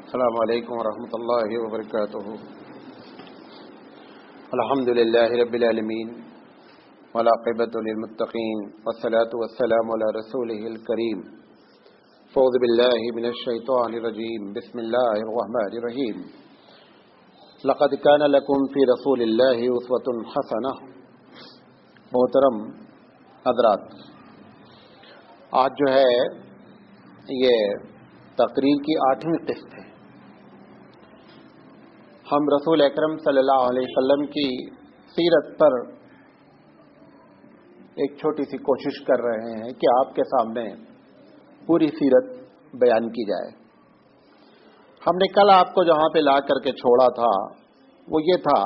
السلام علیکم ورحمۃ اللہ وبرکاتہ. الحمد للہ رب العالمین والعاقبۃ للمتقین والصلاة والسلام علی رسولہ الکریم. اعوذ باللہ من الشیطان الرجیم. بسم اللہ الرحمن الرحیم. لقد کان لکم فی رسول اللہ اسوۃ حسنہ. محترم حضرات، آج جو ہے یہ تقریر کی 8ویں قسط ہے. ہم رسول اکرم صلی اللہ علیہ وسلم کی سیرت پر ایک چھوٹی سی کوشش کر رہے ہیں کہ آپ کے سامنے پوری سیرت بیان کی جائے. ہم نے کل آپ کو جہاں پہ لا کر کے چھوڑا تھا وہ یہ تھا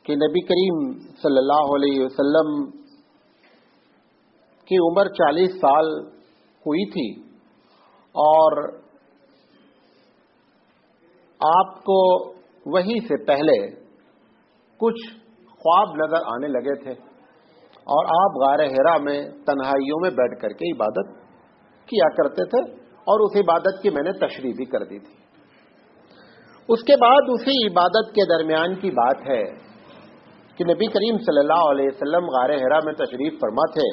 کہ نبی کریم صلی اللہ علیہ وسلم کی عمر 40 سال ہوئی تھی اور آپ کو وحی سے پہلے کچھ خواب نظر آنے لگے تھے اور آپ غار حرا میں تنہائیوں میں بیٹھ کر کے عبادت کیا کرتے تھے اور اس عبادت کی میں نے تشریح بھی کر دی تھی. اس کے بعد اسی عبادت کے درمیان کی بات ہے کہ نبی کریم صلی اللہ علیہ وسلم غار حرا میں تشریف فرما تھے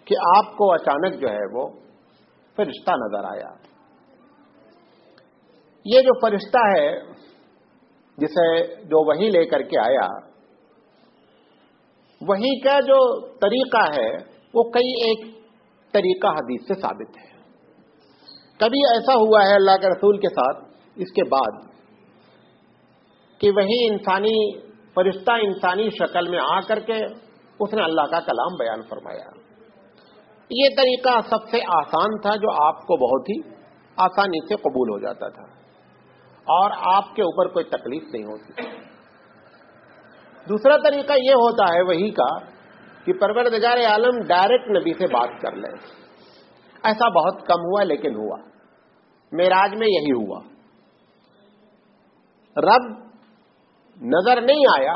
کہ آپ کو اچانک جو ہے وہ فرشتہ نظر آیا. یہ جو فرشتہ ہے جسے جو وحی لے کر کے آیا، وحی کا جو طریقہ ہے وہ کئی ایک طریقہ حدیث سے ثابت ہے. کبھی ایسا ہوا ہے اللہ کے رسول کے ساتھ اس کے بعد کہ وہی انسانی فرشتہ انسانی شکل میں آ کر کے اس نے اللہ کا کلام بیان فرمایا. یہ طریقہ سب سے آسان تھا جو آپ کو بہت ہی آسانی سے قبول ہو جاتا تھا اور آپ کے اوپر کوئی تکلیف نہیں ہوتی. دوسرا طریقہ یہ ہوتا ہے وحی کا کہ پروردگار عالم ڈائریکٹ نبی سے بات کر لے. ایسا بہت کم ہوا لیکن ہوا. معراج میں یہی ہوا. رب نظر نہیں آیا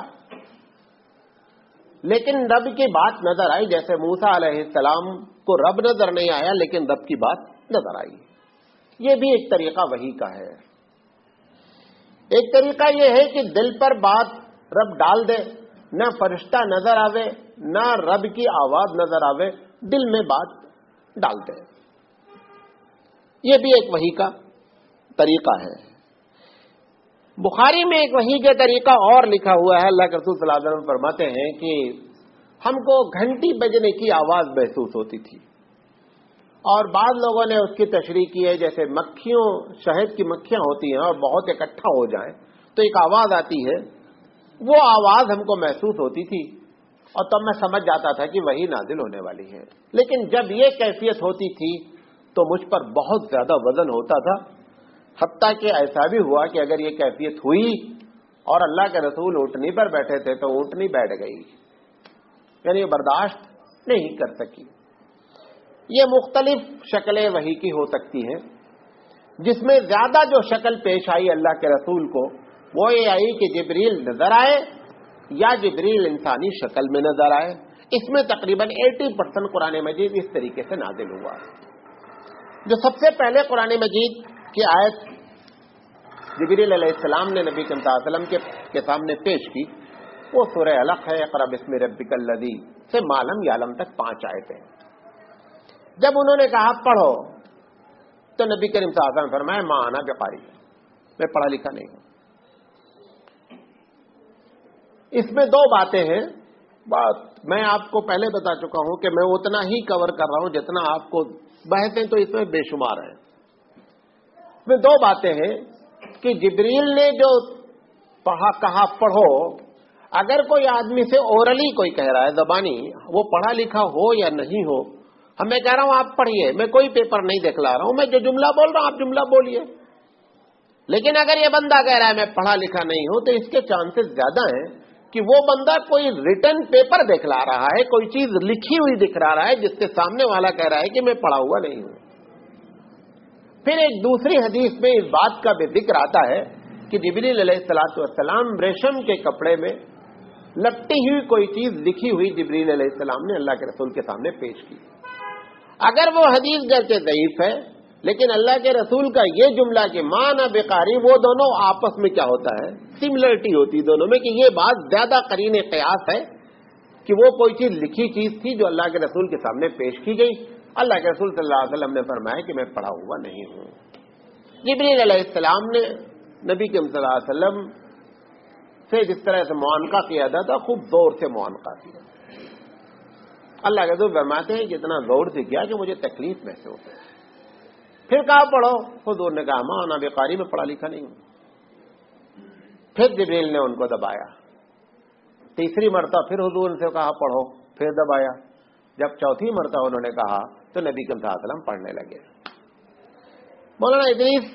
لیکن رب کی بات نظر آئی. جیسے موسیٰ علیہ السلام کو رب نظر نہیں آیا لیکن رب کی بات نظر آئی. یہ بھی ایک طریقہ وحی کا ہے. ایک طریقہ یہ ہے کہ دل پر بات رب ڈال دے، نہ فرشتہ نظر آوے نہ رب کی آواز نظر آوے، دل میں بات ڈال دے. یہ بھی ایک وحی کا طریقہ ہے. بخاری میں ایک وحی کا طریقہ اور لکھا ہوا ہے. اللہ کے رسول صلی اللہ علیہ وسلم فرماتے ہیں کہ ہم کو گھنٹی بجنے کی آواز محسوس ہوتی تھی اور بعض لوگوں نے اس کی تشریح کی ہے جیسے مکھیوں، شہد کی مکھیاں ہوتی ہیں اور بہت اکٹھا ہو جائیں تو ایک آواز آتی ہے. وہ آواز ہم کو محسوس ہوتی تھی اور تب میں سمجھ جاتا تھا کہ وحی نازل ہونے والی ہے. لیکن جب یہ کیفیت ہوتی تھی تو مجھ پر بہت زیادہ وزن ہوتا تھا، حتیٰ کہ ایسا بھی ہوا کہ اگر یہ کیفیت ہوئی اور اللہ کے رسول اونٹنی پر بیٹھے تھے تو اونٹنی بیٹھ گئی، یعنی برداشت نہیں کر سکی. یہ مختلف شکلیں وحی کی ہو سکتی ہیں. جس میں زیادہ جو شکل پیش آئی اللہ کے رسول کو وہ یہ آئی کہ جبریل نظر آئے یا جبریل انسانی شکل میں نظر آئے. اس میں تقریباً 80% قرآن مجید اس طریقے سے نازل ہوا. جو سب سے پہلے قرآن مجید کی آیت جبریل علیہ السلام نے نبی صلی اللہ علیہ وسلم کے سامنے پیش کی وہ سورہ علق ہے. اقرأ بسم ربک الذی سے ما لم یعلم تک 5 آیتیں. جب انہوں نے کہا پڑھو تو نبی کریم صلی اللہ علیہ وسلم فرمایا ما انا بقاری، میں پڑھا لکھا نہیں ہوں. اس میں 2 باتیں ہیں. بات میں آپ کو پہلے بتا چکا ہوں کہ میں اتنا ہی کور کر رہا ہوں جتنا آپ کو بحثیں تو اس میں بے شمار ہیں. اس میں 2 باتیں ہیں کہ جبریل نے جو کہا پڑھو، اگر کوئی آدمی سے اورلی کوئی کہہ رہا ہے زبانی، وہ پڑھا لکھا ہو یا نہیں ہو، میں کہہ رہا ہوں آپ پڑھیے، میں کوئی پیپر نہیں دکھلا رہا ہوں، میں جو جملہ بول رہا ہوں آپ جملہ بولیے. لیکن اگر یہ بندہ کہہ رہا ہے میں پڑھا لکھا نہیں ہوں تو اس کے چانسز زیادہ ہیں کہ وہ بندہ کوئی ریٹن پیپر دکھلا رہا ہے، کوئی چیز لکھی ہوئی دکھلا رہا ہے جس سے سامنے والا کہہ رہا ہے کہ میں پڑھا ہوا نہیں ہوں. پھر ایک دوسری حدیث میں اس بات کا بھی ذکر آتا ہے کہ جبریل علیہ السلام ریشم کے کپڑے میں لپٹی ہوئی کوئی چیز لکھی ہوئی جبریل علیہ السلام نے اللہ کے رسول کے سامنے پیش کی. اگر وہ حدیث گرچہ ضعیف ہے لیکن اللہ کے رسول کا یہ جملہ کہ مانا بقاری، وہ دونوں آپس میں کیا ہوتا ہے، سملرٹی ہوتی دونوں میں، کہ یہ بات زیادہ قرین قیاس ہے کہ وہ کوئی چیز لکھی چیز تھی جو اللہ کے رسول کے سامنے پیش کی گئی. اللہ کے رسول صلی اللہ علیہ وسلم نے فرمایا کہ میں پڑھا ہوا نہیں ہوں. جبریل علیہ السلام نے نبی کے صلی اللہ علیہ وسلم سے جس طرح سے معانقہ کیا تھا خوب زور سے معانقہ کیا. اللہ کے رسول فرماتے ہیں کہ اتنا زور سے کیا کہ مجھے تکلیف محسوس ہے. پھر کہا پڑھو، حضور نے کہا ماں انا بقاری، میں پڑھا لکھا نہیں ہوں. پھر جبریل نے ان کو دبایا. تیسری مرتبہ پھر حضور سے کہا پڑھو، پھر دبایا. جب چوتھی مرتبہ انہوں نے کہا تو نبی صلی اللہ علیہ وسلم پڑھنے لگے. مولانا ادریس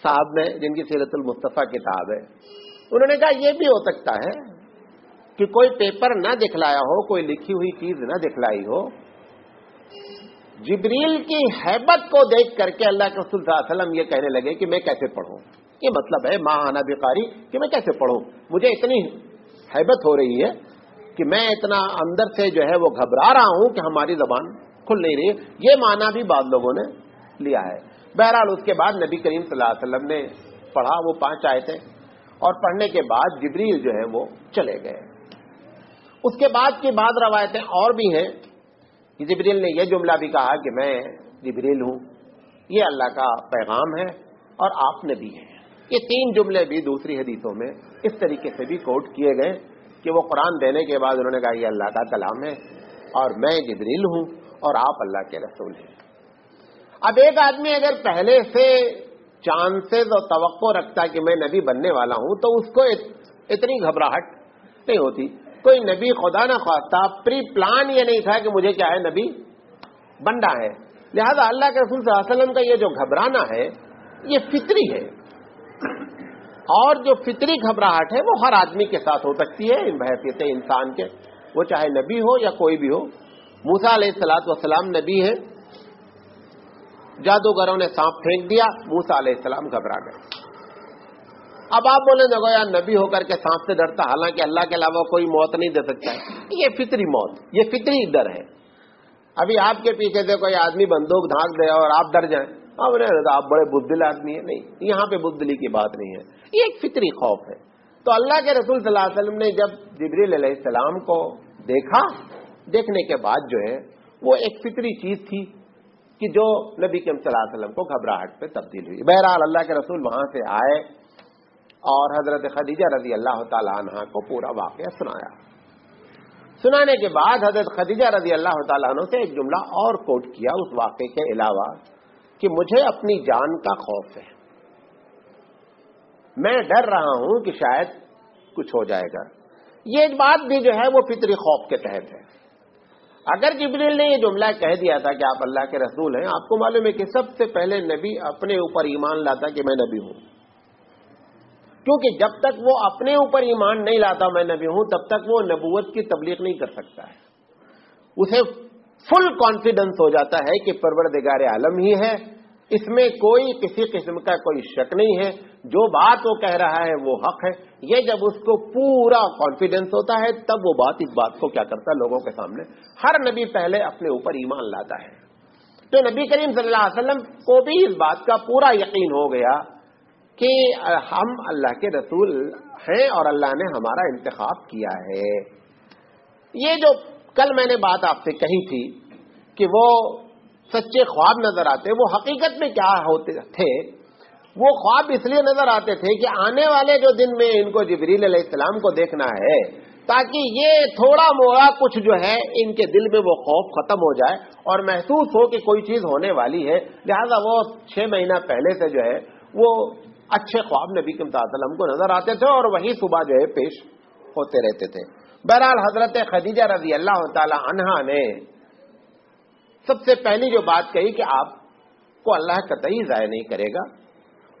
صاحب نے، جن کی سیرت المصطفیٰ کتاب ہے، انہوں نے کہا یہ بھی ہو سکتا ہے کہ کوئی پیپر نہ دکھلایا ہو، کوئی لکھی ہوئی چیز نہ دکھلائی ہو، جبریل کی ہیبت کو دیکھ کر کے اللہ کے رسول صلی اللہ علیہ وسلم یہ کہنے لگے کہ میں کیسے پڑھوں. یہ مطلب ہے ماں انا بقاری کہ میں کیسے پڑھوں، مجھے اتنی ہیبت ہو رہی ہے کہ میں اتنا اندر سے جو ہے وہ گھبرا رہا ہوں کہ ہماری زبان کھل نہیں رہی. یہ معنی بھی بعض لوگوں نے لیا ہے. بہرحال اس کے بعد نبی کریم صلی اللہ علیہ وسلم نے پڑھا وہ 5 آیتیں، اور پڑھنے کے بعد جبریل جو ہے وہ چلے گئے. اس کے بعد کی بعض روایتیں اور بھی ہیں کہ جبریل نے یہ جملہ بھی کہا کہ میں جبریل ہوں، یہ اللہ کا پیغام ہے اور آپ نبی ہیں. یہ 3 جملے بھی دوسری حدیثوں میں اس طریقے سے بھی کوٹ کیے گئے کہ وہ قرآن دینے کے بعد انہوں نے کہا یہ اللہ کا کلام ہے اور میں جبریل ہوں اور آپ اللہ کے رسول ہیں. اب ایک آدمی اگر پہلے سے چانسز اور توقع رکھتا کہ میں نبی بننے والا ہوں تو اس کو اتنی گھبراہٹ نہیں ہوتی. کوئی نبی خدا نہ خواستہ پری پلان یہ نہیں تھا کہ مجھے کیا ہے نبی بننا ہے. لہذا اللہ کے رسول صلی اللہ علیہ وسلم کا یہ جو گھبرانا ہے یہ فطری ہے، اور جو فطری گھبراہٹ ہے وہ ہر آدمی کے ساتھ ہو سکتی ہے بحیثیت انسان کے، وہ چاہے نبی ہو یا کوئی بھی ہو. موسیٰ علیہ الصلوۃ والسلام نبی ہے، جادوگروں نے سانپ پھینک دیا، موسیٰ علیہ السلام گھبرا گئے. اب آپ بولیں دیکھو یار نبی ہو کر کے سانپ سے ڈرتا، حالانکہ اللہ کے علاوہ کوئی موت نہیں دے سکتا ہے. یہ فطری موت، یہ فطری ڈر ہے. ابھی آپ کے پیچھے سے کوئی آدمی بندوق دھانک دے اور آپ ڈر جائیں، آپ بڑے بزدل آدمی ہیں. نہیں، یہاں پہ بزدلی کی بات نہیں ہے، یہ ایک فطری خوف ہے. تو اللہ کے رسول صلی اللہ علیہ وسلم نے جب جبریل علیہ السلام کو دیکھا، دیکھنے کے بعد جو ہے وہ ایک فطری چیز تھی کہ جو نبی کے صلی اللہ علیہ وسلم کو گھبراہٹ پہ تبدیل ہوئی. بہرحال اللہ کے رسول وہاں سے آئے اور حضرت خدیجہ رضی اللہ تعالی عنہا کو پورا واقعہ سنایا. سنانے کے بعد حضرت خدیجہ رضی اللہ تعالیٰ عنہ سے ایک جملہ اور کوٹ کیا اس واقعے کے علاوہ کہ مجھے اپنی جان کا خوف ہے، میں ڈر رہا ہوں کہ شاید کچھ ہو جائے گا. یہ بات بھی جو ہے وہ فطری خوف کے تحت ہے. اگر جبریل نے یہ جملہ کہہ دیا تھا کہ آپ اللہ کے رسول ہیں، آپ کو معلوم ہے کہ سب سے پہلے نبی اپنے اوپر ایمان لاتا کہ میں نبی ہوں، کیونکہ جب تک وہ اپنے اوپر ایمان نہیں لاتا میں نبی ہوں تب تک وہ نبوت کی تبلیغ نہیں کر سکتا ہے. اسے فل کانفیڈنس ہو جاتا ہے کہ پروردگار عالم ہی ہے، اس میں کوئی کسی قسم کا کوئی شک نہیں ہے، جو بات وہ کہہ رہا ہے وہ حق ہے. یہ جب اس کو پورا کانفیڈنس ہوتا ہے تب وہ بات اس بات کو کیا کرتا ہے لوگوں کے سامنے. ہر نبی پہلے اپنے اوپر ایمان لاتا ہے. تو نبی کریم صلی اللہ علیہ وسلم کو بھی اس بات کا پورا یقین ہو گیا کہ ہم اللہ کے رسول ہیں اور اللہ نے ہمارا انتخاب کیا ہے. یہ جو کل میں نے بات آپ سے کہی تھی کہ وہ سچے خواب نظر آتے، وہ حقیقت میں کیا ہوتے تھے؟ وہ خواب اس لیے نظر آتے تھے کہ آنے والے جو دن میں ان کو جبریل علیہ السلام کو دیکھنا ہے تاکہ یہ تھوڑا موڑا کچھ جو ہے ان کے دل میں وہ خوف ختم ہو جائے اور محسوس ہو کہ کوئی چیز ہونے والی ہے. لہذا وہ 6 مہینہ پہلے سے جو ہے وہ اچھے خواب نبی کے وسلم کو نظر آتے تھے اور وہی صبح جو ہے پیش ہوتے رہتے تھے. بہرحال حضرت خدیجہ رضی اللہ تعالی عنہا نے سب سے پہلی جو بات کہی کہ آپ کو اللہ قطعی ضائع نہیں کرے گا،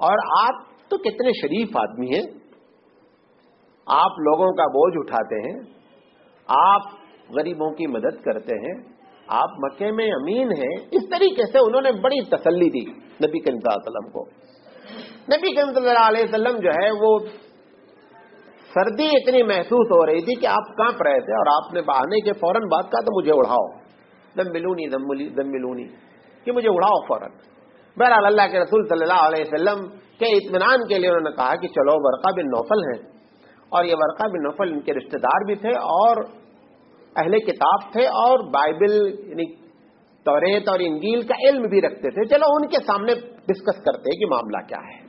اور آپ تو کتنے شریف آدمی ہیں، آپ لوگوں کا بوجھ اٹھاتے ہیں، آپ غریبوں کی مدد کرتے ہیں، آپ مکے میں امین ہیں. اس طریقے سے انہوں نے بڑی تسلی دی نبی کریم صلی اللہ علیہ وسلم کو. نبی کریم صلی اللہ علیہ وسلم جو ہے وہ سردی اتنی محسوس ہو رہی تھی کہ آپ کانپ رہے تھے، اور آپ نے آنے کے فوراً بعد کہا تو مجھے اڑاؤ، دم ملونی کہ مجھے اڑاؤ فوراً. بہرحال اللہ کے رسول صلی اللہ علیہ وسلم کے اطمینان کے لیے انہوں نے کہا کہ چلو ورقہ بن نوفل ہیں، اور یہ ورقہ بن نوفل ان کے رشتہ دار بھی تھے اور اہل کتاب تھے اور بائبل یعنی توریت اور انجیل کا علم بھی رکھتے تھے، چلو ان کے سامنے ڈسکس کرتے کہ معاملہ کیا ہے۔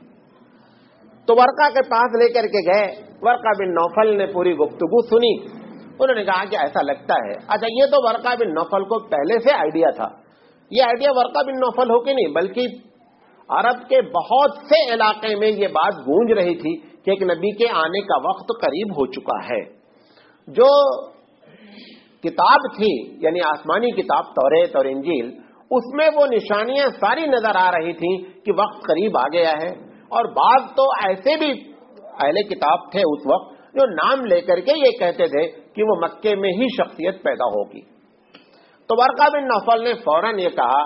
تو ورقہ کے پاس لے کر کے گئے، ورقہ بن نوفل نے پوری گفتگو سنی، انہوں نے کہا کہ ایسا لگتا ہے، اچھا یہ تو ورقہ بن نوفل کو پہلے سے آئیڈیا تھا، یہ آئیڈیا ورقہ بن نوفل ہو کے نہیں بلکہ عرب کے بہت سے علاقے میں یہ بات گونج رہی تھی کہ ایک نبی کے آنے کا وقت قریب ہو چکا ہے۔ جو کتاب تھی یعنی آسمانی کتاب توریت اور انجیل، اس میں وہ نشانیاں ساری نظر آ رہی تھیں کہ وقت قریب آ گیا ہے، اور بعض تو ایسے بھی اہل کتاب تھے اس وقت جو نام لے کر کے یہ کہتے تھے کہ وہ مکے میں ہی شخصیت پیدا ہوگی۔ تو ورقہ بن نوفل نے فوراً یہ کہا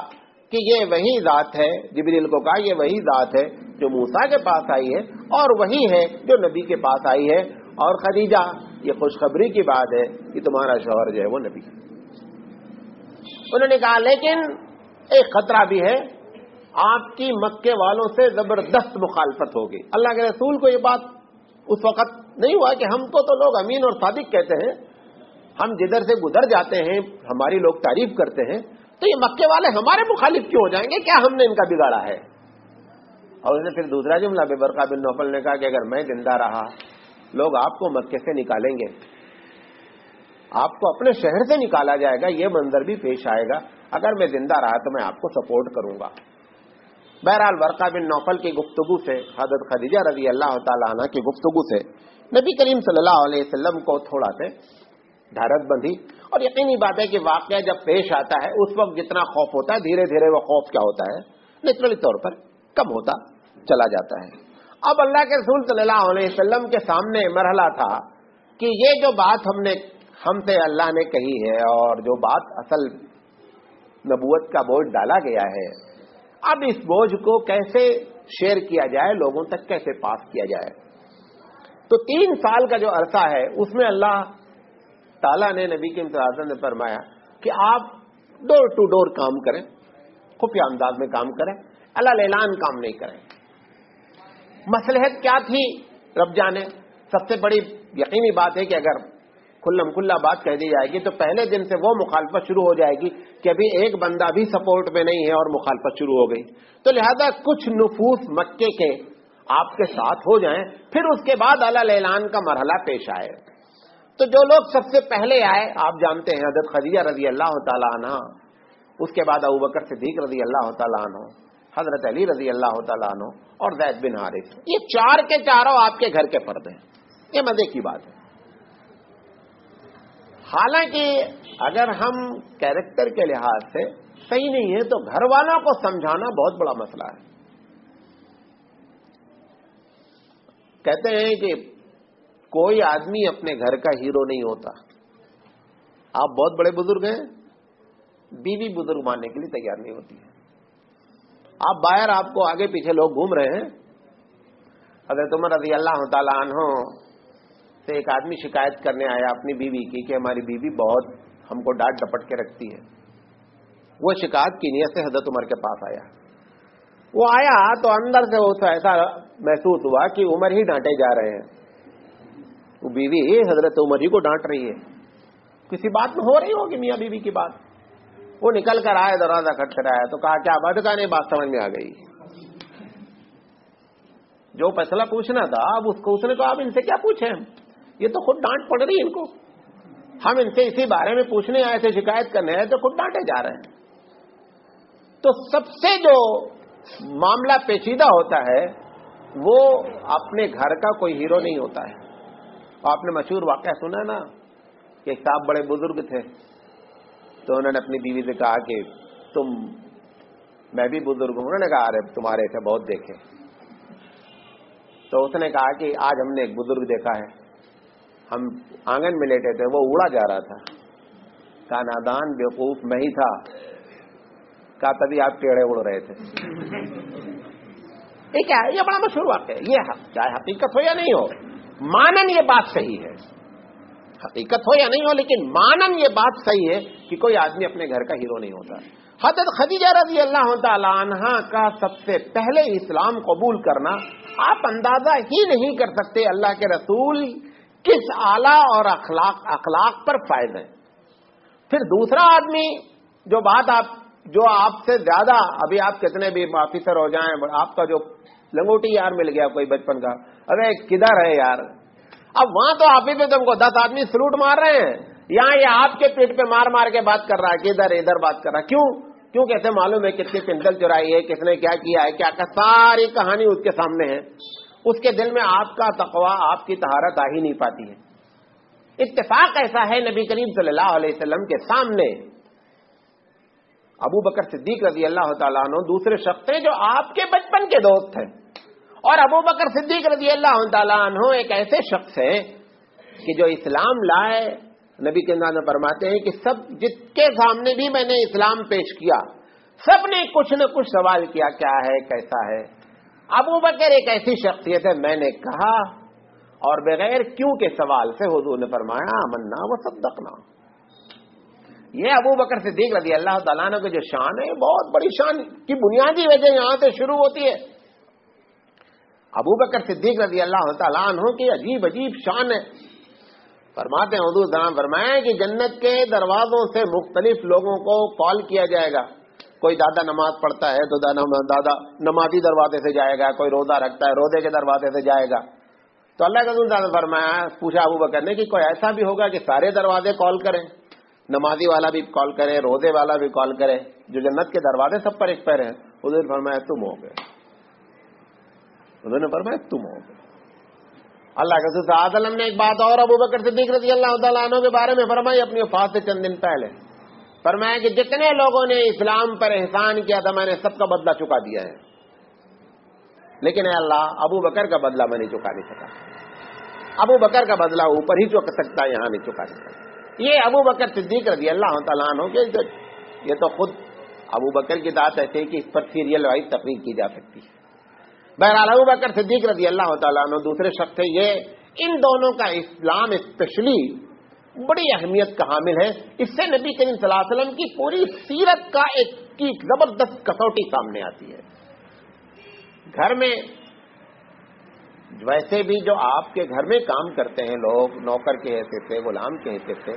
کہ یہ وہی ذات ہے، جبریل کو کہا یہ وہی ذات ہے جو موسیٰ کے پاس آئی ہے اور وہی ہے جو نبی کے پاس آئی ہے، اور خدیجہ یہ خوشخبری کی بات ہے کہ تمہارا شوہر جو ہے وہ نبی ہے۔ انہوں نے کہا لیکن ایک خطرہ بھی ہے، آپ کی مکے والوں سے زبردست مخالفت ہوگی۔ اللہ کے رسول کو یہ بات اس وقت نہیں ہوا کہ ہم کو تو لوگ امین اور صادق کہتے ہیں، ہم جدھر سے گزر جاتے ہیں ہماری لوگ تعریف کرتے ہیں، تو یہ مکے والے ہمارے مخالف کیوں ہو جائیں گے، کیا ہم نے ان کا بگاڑا ہے؟ اور اس نے پھر دوسرا جملہ بے ورقہ بن نوفل نے کہا کہ اگر میں زندہ رہا لوگ آپ کو مکے سے نکالیں گے، آپ کو اپنے شہر سے نکالا جائے گا، یہ منظر بھی پیش آئے گا، اگر میں زندہ رہا تو میں آپ کو سپورٹ کروں گا۔ بہرحال ورقہ بن نوفل کی گفتگو سے، حضرت خدیجہ رضی اللہ تعالیٰ عنہ کی گفتگو سے نبی کریم صلی اللہ علیہ وسلم کو تھوڑا سے ڈھارس بندھی، اور یقینی بات ہے کہ واقعہ جب پیش آتا ہے اس وقت جتنا خوف ہوتا ہے دھیرے دھیرے وہ خوف کیا ہوتا ہے نیچرلی طور پر کم ہوتا چلا جاتا ہے۔ اب اللہ کے رسول صلی اللہ علیہ وسلم کے سامنے مرحلہ تھا کہ یہ جو بات ہم سے اللہ نے کہی ہے اور جو بات اصل نبوت کا بوجھ ڈالا گیا ہے، اب اس بوجھ کو کیسے شیئر کیا جائے، لوگوں تک کیسے پاس کیا جائے۔ تو 3 سال کا جو عرصہ ہے اس میں اللہ تعالیٰ نے نبی کے امتیاز نے فرمایا کہ آپ ڈور ٹو ڈور کام کریں، خفیہ انداز میں کام کریں، اللہ اعلان کام نہیں کریں۔ مصلحت کیا تھی رب جانے، سب سے بڑی یقینی بات ہے کہ اگر کھلم کھلا بات کہہ دی جائے گی تو پہلے دن سے وہ مخالفت شروع ہو جائے گی کہ ابھی ایک بندہ بھی سپورٹ میں نہیں ہے اور مخالفت شروع ہو گئی، تو لہذا کچھ نفوس مکے کے آپ کے ساتھ ہو جائیں، پھر اس کے بعد اللہ اعلان کا مرحلہ پیش آئے۔ تو جو لوگ سب سے پہلے آئے آپ جانتے ہیں حضرت خدیجہ رضی اللہ تعالیٰ عنہ، اس کے بعد ابوبکر صدیق رضی اللہ تعالیٰ عنہ، حضرت علی رضی اللہ تعالیٰ عنہ اور زید بن حارث، یہ 4 کے 4 آپ کے گھر کے فرد ہیں۔ یہ مزے کی بات ہے۔ حالانکہ اگر ہم کیریکٹر کے لحاظ سے صحیح نہیں ہے تو گھر والوں کو سمجھانا بہت بڑا مسئلہ ہے۔ کہتے ہیں کہ کوئی آدمی اپنے گھر کا ہیرو نہیں ہوتا۔ آپ بہت بڑے بزرگ ہیں، بیوی بزرگ ماننے کے لیے تیار نہیں ہوتی ہے۔ آپ باہر آپ کو آگے پیچھے لوگ گھوم رہے ہیں، حضرت عمر رضی اللہ تعالیٰ عنہ سے ایک آدمی شکایت کرنے آیا اپنی بیوی کی کہ ہماری بیوی بہت ہم کو ڈانٹ ڈپٹ کے رکھتی ہے۔ وہ شکایت کی نیت سے حضرت عمر کے پاس آیا۔ وہ آیا تو اندر سے اسے ایسا محسوس ہوا کہ عمر ہی ڈانٹے جا رہے ہیں، وہ بیوی حضرت عمر ہی کو ڈانٹ رہی ہے، کسی بات میں ہو رہی ہوگی میاں بیوی کی بات۔ وہ نکل کر آئے، دروازہ کھٹکھٹایا تو کہا کیا بات ہے؟ نہیں، بات سمجھ میں آ گئی۔ جو فیصلہ پوچھنا تھا اب اس نے کہا اب ان سے کیا پوچھیں، یہ تو خود ڈانٹ پڑ رہی ہے ان کو، ہم ان سے اسی بارے میں پوچھنے آئے تھے، شکایت کرنے آئے تو خود ڈانٹے جا رہے ہیں۔ تو سب سے جو معاملہ پیچیدہ ہوتا ہے وہ اپنے گھر کا کوئی ہیرو نہیں ہوتا ہے۔ آپ نے مشہور واقعہ سنا نا کہ ایک صاحب بڑے بزرگ تھے تو انہوں نے اپنی بیوی سے کہا کہ میں بھی بزرگ ہوں۔ انہوں نے کہا ارے تمہارے ایسے بہت دیکھے۔ تو اس نے کہا کہ آج ہم نے ایک بزرگ دیکھا ہے، ہم آنگن میں لیٹے تھے، وہ اڑا جا رہا تھا، کہا نادان بیوقوف میں ہی تھا، کہا تبھی آپ ٹیڑے اڑ رہے تھے۔ یہ کیا ہے؟ یہ بڑا مشہور واقعہ ہے۔ یہ چاہے حقیقت ہو یا نہیں ہو، مانن یہ بات صحیح ہے، حقیقت ہو یا نہیں ہو لیکن مانن یہ بات صحیح ہے کہ کوئی آدمی اپنے گھر کا ہیرو نہیں ہوتا۔ حضرت خدیجہ رضی اللہ تعالی عنہا کا سب سے پہلے اسلام قبول کرنا، آپ اندازہ ہی نہیں کر سکتے اللہ کے رسول کس اعلیٰ اور اخلاق پر فائز ہیں۔ پھر دوسرا آدمی جو آپ سے زیادہ، ابھی آپ کتنے بھی آفیسر ہو جائیں، آپ کا جو لنگوٹی یار مل گیا کوئی بچپن کا، ارے کدھر ہے یار، اب وہاں تو آپ ہی پہ تم کو 10 آدمی سلوٹ مار رہے ہیں، یہاں یہ آپ کے پیٹ پہ مار کے بات کر رہا ہے کہ ادھر بات کر رہا ہے۔ کیوں کیسے معلوم ہے کتنی پنڈل چرائی ہے، کس نے کیا کیا ہے، کیا ساری کہانی اس کے سامنے ہے، اس کے دل میں آپ کا تقویٰ، آپ کی طہارت آ ہی نہیں پاتی ہے۔ اتفاق ایسا ہے نبی کریم صلی اللہ علیہ وسلم کے سامنے ابو بکر صدیق رضی اللہ تعالیٰ عنہ دوسرے شخص ہیں جو آپ کے بچپن کے دوست ہیں، اور ابو بکر صدیق رضی اللہ تعالیٰ عنہ ایک ایسے شخص ہیں کہ جو اسلام لائے، نبی کے نام فرماتے ہیں کہ سب جس کے سامنے بھی میں نے اسلام پیش کیا، سب نے کچھ نہ کچھ سوال کیا، کیا ہے، کیسا ہے۔ ابو بکر ایک ایسی شخصیت ہے، میں نے کہا اور بغیر کیوں کے سوال سے حضور نے فرمایا آمنا و صدقنا۔ یہ ابو بکر صدیق رضی اللہ تعالیٰ عنہ کی جو شان ہے، بہت بڑی شان کی بنیادی وجہ یہاں سے شروع ہوتی ہے۔ ابو بکر صدیق رضی اللہ تعالیٰ عنہ کی عجیب شان ہے۔ فرماتے ہیں حضور صلی اللہ علیہ وسلم فرمایا کہ جنت کے دروازوں سے مختلف لوگوں کو کال کیا جائے گا، کوئی دادا نماز پڑھتا ہے تو دادا نمازی دروازے سے جائے گا، کوئی روزہ رکھتا ہے روزے کے دروازے سے جائے گا۔ تو اللہ کے رسول نے فرمایا، پوچھا ابو بکر نے کہ کوئی ایسا بھی ہوگا کہ سارے دروازے کال کریں، نمازی والا بھی کال کرے، روزے والا بھی کال کرے، جو جنت کے دروازے سب پر ایک پیر ہیں؟ حضور نے فرمایا تم ہو گئے، حضور نے فرمایا تم ہو گئے۔ اللہ کے رسول صلی اللہ علیہ وسلم نے ایک بات اور ابو بکر صدیق رضی اللہ تعالیٰ عنہ کے بارے میں فرمائی اپنی وفات سے چند دن پہلے، فرمایا کہ جتنے لوگوں نے اسلام پر احسان کیا تھا میں نے سب کا بدلہ چکا دیا ہے، لیکن اے اللہ ابو بکر کا بدلہ میں نہیں چکا نہیں سکا، ابو بکر کا بدلہ اوپر ہی چکا سکتا ہے، یہاں نہیں چکا سکتا۔ یہ ابو بکر صدیق رضی اللہ تعالیٰ عنہ کے یہ تو خود ابو بکر کی ذات ایسے کہ اس پر سیریل وائز تقریر کی جا سکتی ہے۔ بہرحال ابو بکر صدیق رضی اللہ تعالیٰ عنہ دوسرے شخص ہے، یہ ان دونوں کا اسلام اسپیشلی بڑی اہمیت کا حامل ہے۔ اس سے نبی کریم صلی اللہ علیہ وسلم کی پوری سیرت کا ایک زبردست کسوٹی سامنے آتی ہے۔ گھر میں ویسے بھی جو آپ کے گھر میں کام کرتے ہیں لوگ، نوکر کے حیثیت سے، غلام کے حیثیت سے،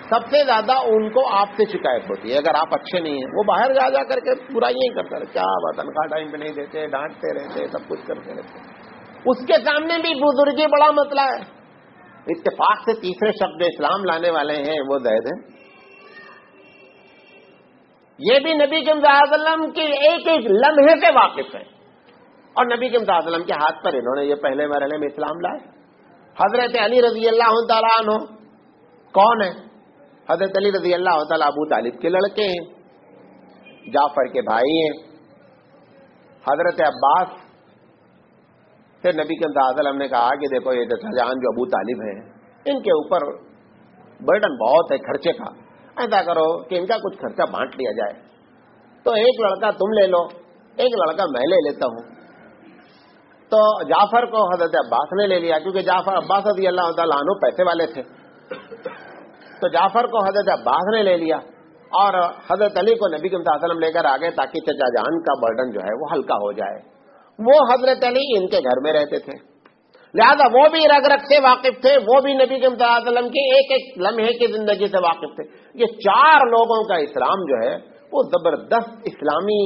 سب سے زیادہ ان کو آپ سے شکایت ہوتی ہے اگر آپ اچھے نہیں ہیں۔ وہ باہر جا کر کے برائیاں کرتے رہتے، کیا تنخواہ ٹائم پہ نہیں دیتے، ڈانٹتے رہتے، سب کچھ کرتے رہتے، اس کے سامنے بھی بزرگی بڑا مسئلہ ہے۔ اتفاق سے تیسرے شخص جو اسلام لانے والے ہیں وہ زید ہیں۔ یہ بھی نبی کریم صلی اللہ علیہ وسلم کے ایک ایک لمحے سے واقف ہیں، اور نبی کریم صلی اللہ علیہ وسلم کے ہاتھ پر انہوں نے یہ پہلے مرحلے میں اسلام لائے۔ حضرت علی رضی اللہ تعالیٰ عنہ کون ہے؟ حضرت علی رضی اللہ تعالیٰ ابو طالب کے لڑکے ہیں، جعفر کے بھائی ہیں۔ حضرت عباس سے نبی کے صلی اللہ علیہ وسلم نے کہا کہ دیکھو یہ شاہجہاں جو ابو طالب ہیں ان کے اوپر برڈن بہت ہے خرچے کا، ایسا کرو کہ ان کا کچھ خرچہ بانٹ لیا جائے، تو ایک لڑکا تم لے لو، ایک لڑکا میں لے لیتا ہوں۔ تو جعفر کو حضرت عباس نے لے لیا، کیونکہ جعفر عباس رضی اللہ تعالیٰ عنہ پیسے والے تھے، تو جعفر کو حضرت عباس نے لے لیا، اور حضرت علی کو نبی صلی اللہ علیہ وسلم لے کر آگے تاکہ چچا جان کا برڈن جو ہے وہ ہلکا ہو جائے۔ وہ حضرت علی ان کے گھر میں رہتے تھے، لہذا وہ بھی رگ رگ سے واقف تھے، وہ بھی نبی صلی اللہ علیہ وسلم کے ایک ایک لمحے کی زندگی سے واقف تھے۔ یہ چار لوگوں کا اسلام جو ہے وہ زبردست اسلامی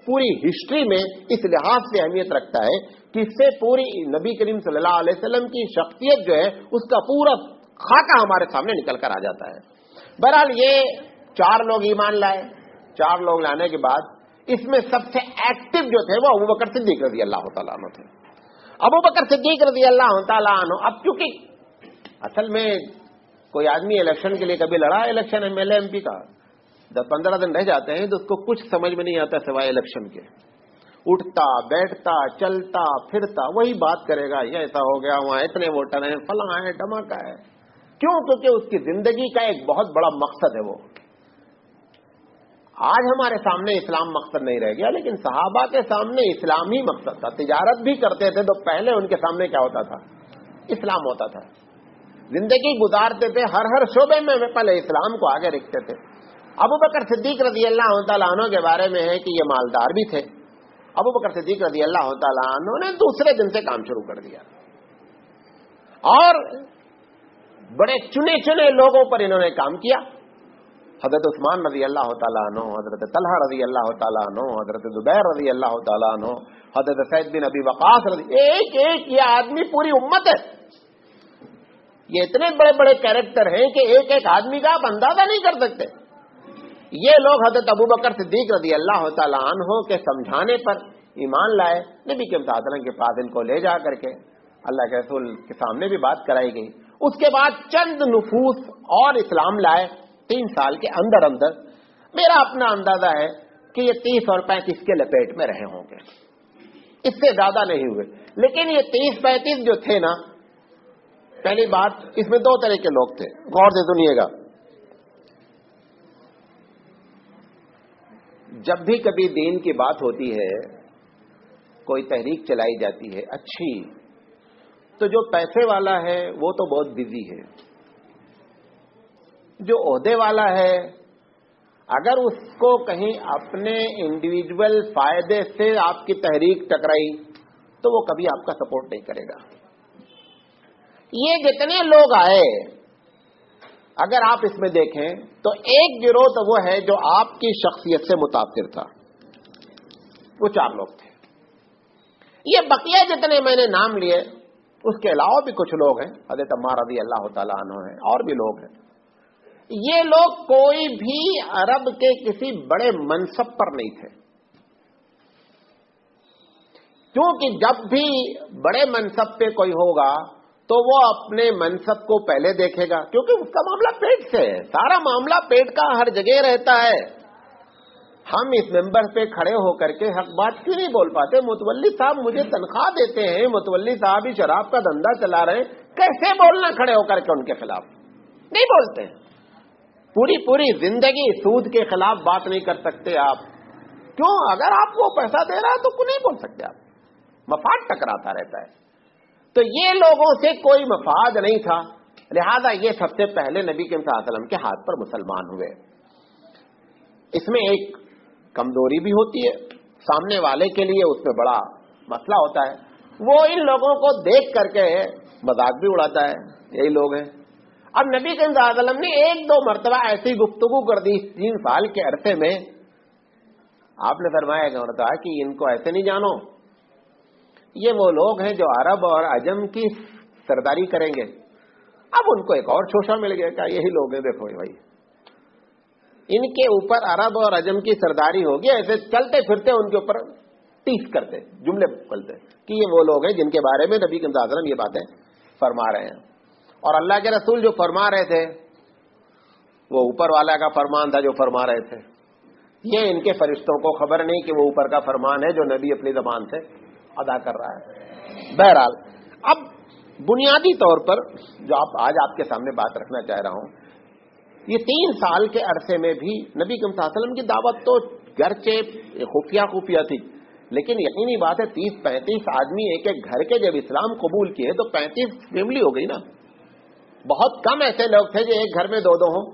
پوری ہسٹری میں اس لحاظ سے اہمیت رکھتا ہے کہ اس سے پوری نبی کریم صلی اللہ علیہ وسلم کی شخصیت جو ہے اس کا پورا خاکہ ہمارے سامنے نکل کر آ جاتا ہے۔ بہرحال یہ چار لوگ ایمان لائے، چار لوگ لانے کے بعد اس میں سب سے ایکٹیو جو تھے وہ ابو بکر صدیق رضی اللہ تعالیٰ عنہ تھے۔ ابو بکر صدیق رضی اللہ تعالیٰ عنہ، اب چونکہ اصل میں کوئی آدمی الیکشن کے لیے کبھی لڑا election M L A M P کا 10-15 دن رہ جاتے ہیں تو اس کو کچھ سمجھ میں نہیں آتا سوائے الیکشن کے، اٹھتا بیٹھتا چلتا پھرتا وہی بات کرے گا، یہ ایسا ہو گیا، وہاں اتنے ووٹر ہیں، فلاں ہے، دھماکہ ہے۔ کیوں؟ کیونکہ اس کی زندگی کا ایک بہت بڑا مقصد ہے۔ وہ آج ہمارے سامنے اسلام مقصد نہیں رہ گیا، لیکن صحابہ کے سامنے اسلام ہی مقصد تھا۔ تجارت بھی کرتے تھے تو پہلے ان کے سامنے کیا ہوتا تھا؟ اسلام ہوتا تھا۔ زندگی گزارتے تھے ہر شعبے میں پہلے اسلام کو آگے رکھتے تھے۔ ابو بکر صدیق رضی اللہ تعالیٰ عنہ کے بارے میں ہے کہ یہ مالدار بھی تھے. ابو بکر صدیق رضی اللہ تعالیٰ عنہ نے دوسرے دن سے کام شروع کر دیا اور بڑے چنے چنے لوگوں پر انہوں نے کام کیا. حضرت عثمان رضی اللہ تعالیٰ عنہ، حضرت طلحہ رضی اللہ تعالیٰ عنہ، حضرت زبیر رضی اللہ تعالیٰ عنہ، حضرت سعید بن ابی وقاص ایک ایک یہ آدمی پوری امت ہے. یہ اتنے بڑے بڑے کیریکٹر ہیں کہ ایک ایک آدمی کا آپ اندازہ نہیں کر سکتے. یہ لوگ حضرت ابو بکر صدیق رضی اللہ تعالیٰ عنہ کے سمجھانے پر ایمان لائے. نبی کے وسلم کے پاس ان کو لے جا کر کے اللہ کے رسول کے سامنے بھی بات کرائی گئی. اس کے بعد چند نفوس اور اسلام لائے 3 سال کے اندر اندر. میرا اپنا اندازہ ہے کہ یہ 30 اور 35 کے لپیٹ میں رہے ہوں گے، اس سے زیادہ نہیں ہوئے. لیکن یہ 30-35 جو تھے نا، پہلی بات اس میں 2 طرح کے لوگ تھے. غور سے سنیے گا. جب بھی کبھی دین کی بات ہوتی ہے، کوئی تحریک چلائی جاتی ہے اچھی، تو جو پیسے والا ہے وہ تو بہت بزی ہے. جو عہدے والا ہے اگر اس کو کہیں اپنے انڈیویجول فائدے سے آپ کی تحریک ٹکرائی تو وہ کبھی آپ کا سپورٹ نہیں کرے گا. یہ جتنے لوگ آئے اگر آپ اس میں دیکھیں تو ایک گروہ تو وہ ہے جو آپ کی شخصیت سے متاثر تھا، وہ 4 لوگ تھے. یہ بقیہ جتنے میں نے نام لیے اس کے علاوہ بھی کچھ لوگ ہیں، حضرت عمار رضی اللہ تعالیٰ عنہ ہیں اور بھی لوگ ہیں. یہ لوگ کوئی بھی عرب کے کسی بڑے منصب پر نہیں تھے، کیونکہ جب بھی بڑے منصب پہ کوئی ہوگا تو وہ اپنے منصب کو پہلے دیکھے گا، کیونکہ اس کا معاملہ پیٹ سے ہے. سارا معاملہ پیٹ کا ہر جگہ رہتا ہے. ہم اس ممبر پہ کھڑے ہو کر کے حق بات کیوں نہیں بول پاتے؟ متولی صاحب مجھے تنخواہ دیتے ہیں، متولی صاحب ہی شراب کا دھندا چلا رہے ہیں، کیسے بولنا کھڑے ہو کر کے ان کے خلاف؟ نہیں بولتے. پوری زندگی سود کے خلاف بات نہیں کر سکتے آپ. کیوں؟ اگر آپ کو پیسہ دے رہا ہے تو کیوں نہیں بول سکتے آپ؟ مفاد ٹکراتا رہتا ہے. تو یہ لوگوں سے کوئی مفاد نہیں تھا، لہذا یہ سب سے پہلے نبی کے صلی اللہ علیہ وسلم کے ہاتھ پر مسلمان ہوئے. اس میں ایک کمزوری بھی ہوتی ہے سامنے والے کے لیے، اس میں بڑا مسئلہ ہوتا ہے. وہ ان لوگوں کو دیکھ کر کے مذاق بھی اڑاتا ہے. یہی لوگ ہیں. اب نبی صلی اللہ علیہ وسلم نے 1-2 مرتبہ ایسی گفتگو کر دی 3 سال کے عرصے میں. آپ نے فرمایا کہ ان کو ایسے نہیں جانو، یہ وہ لوگ ہیں جو عرب اور عجم کی سرداری کریں گے. اب ان کو ایک اور شوشہ مل گیا کہ یہی لوگ ہیں، دیکھو بھائی ان کے اوپر عرب اور عجم کی سرداری ہوگی. ایسے چلتے پھرتے ان کے اوپر ٹیس کرتے، جملے بولتے کہ یہ وہ لوگ ہیں جن کے بارے میں نبی صلی اللہ علیہ وسلم یہ باتیں فرما رہے ہیں. اور اللہ کے رسول جو فرما رہے تھے وہ اوپر والا کا فرمان تھا جو فرما رہے تھے. یہ ان کے فرشتوں کو خبر نہیں کہ وہ اوپر کا فرمان ہے جو نبی اپنی زبان سے ادا کر رہا ہے. بہرحال اب بنیادی طور پر جو آج آپ کے سامنے بات رکھنا چاہ رہا ہوں، یہ 3 سال کے عرصے میں بھی نبی صلی اللہ علیہ وسلم کی دعوت تو گرچہ خفیہ تھی، لیکن یقینی بات ہے 30-35 آدمی ایک ایک گھر کے جب اسلام قبول کیے تو 35 فیملی ہو گئی نا. بہت کم ایسے لوگ تھے جو ایک گھر میں 2 ہوں.